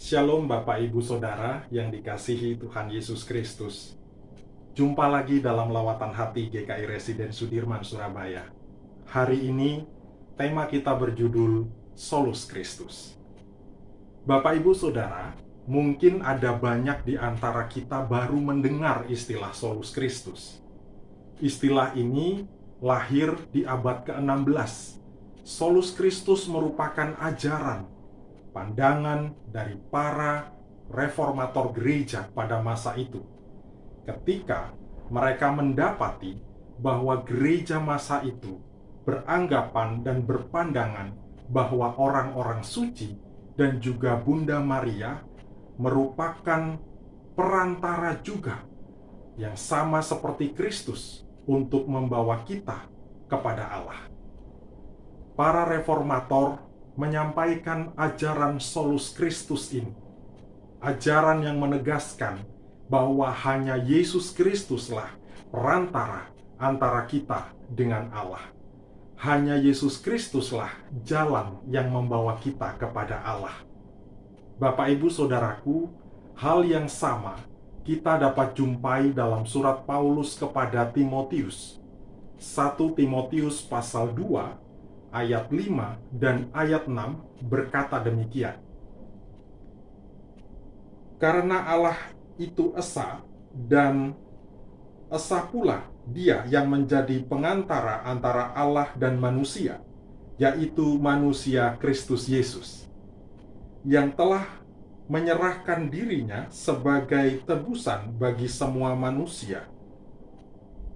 Shalom Bapak Ibu Saudara yang dikasihi Tuhan Yesus Kristus. Jumpa lagi dalam Lawatan Hati GKI Residen Sudirman, Surabaya. Hari ini tema kita berjudul Solus Kristus. Bapak Ibu Saudara, mungkin ada banyak di antara kita baru mendengar istilah Solus Kristus. Istilah ini lahir di abad ke-16. Solus Kristus merupakan ajaran, pandangan dari para reformator gereja pada masa itu. Ketika mereka mendapati bahwa gereja masa itu beranggapan dan berpandangan bahwa orang-orang suci dan juga Bunda Maria merupakan perantara juga yang sama seperti Kristus untuk membawa kita kepada Allah. Para reformator menyampaikan ajaran Solus Kristus ini. Ajaran yang menegaskan bahwa hanya Yesus Kristuslah perantara antara kita dengan Allah. Hanya Yesus Kristuslah jalan yang membawa kita kepada Allah. Bapak Ibu Saudaraku, hal yang sama kita dapat jumpai dalam surat Paulus kepada Timotius. 1 Timotius pasal 2 ayat 5 dan ayat 6 berkata demikian. Karena Allah itu esa, dan esa pula Dia yang menjadi pengantara antara Allah dan manusia, yaitu manusia Kristus Yesus, yang telah menyerahkan dirinya sebagai tebusan bagi semua manusia.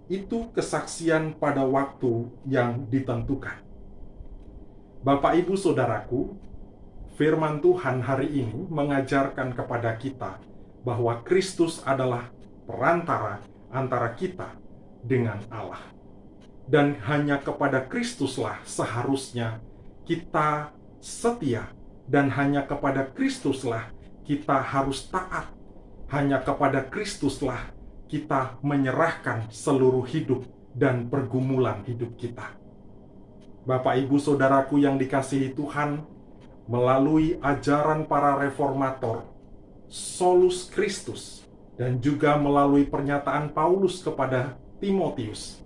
Itu kesaksian pada waktu yang ditentukan. Bapak Ibu Saudaraku, firman Tuhan hari ini mengajarkan kepada kita bahwa Kristus adalah perantara antara kita dengan Allah. Dan hanya kepada Kristuslah seharusnya kita setia, dan hanya kepada Kristuslah kita harus taat. Hanya kepada Kristuslah kita menyerahkan seluruh hidup dan pergumulan hidup kita. Bapak Ibu Saudaraku yang dikasihi Tuhan, melalui ajaran para reformator, Solus Kristus, dan juga melalui pernyataan Paulus kepada Timotius,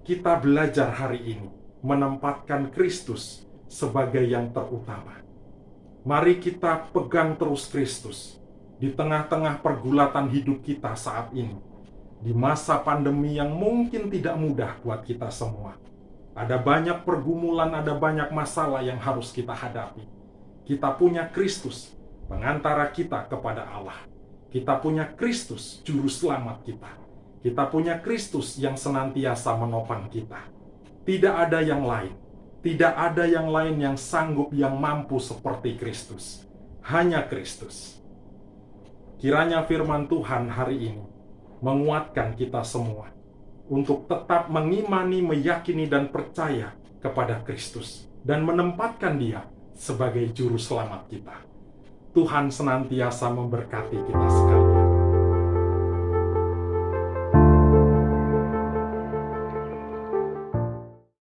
kita belajar hari ini menempatkan Kristus sebagai yang terutama. Mari kita pegang terus Kristus di tengah-tengah pergulatan hidup kita saat ini, di masa pandemi yang mungkin tidak mudah buat kita semua. Ada banyak pergumulan, ada banyak masalah yang harus kita hadapi. Kita punya Kristus, pengantara kita kepada Allah. Kita punya Kristus, juru selamat kita. Kita punya Kristus yang senantiasa menopang kita. Tidak ada yang lain. Tidak ada yang lain yang sanggup, yang mampu seperti Kristus. Hanya Kristus. Kiranya firman Tuhan hari ini menguatkan kita semua untuk tetap mengimani, meyakini, dan percaya kepada Kristus, dan menempatkan Dia sebagai juru selamat kita. Tuhan senantiasa memberkati kita sekalian.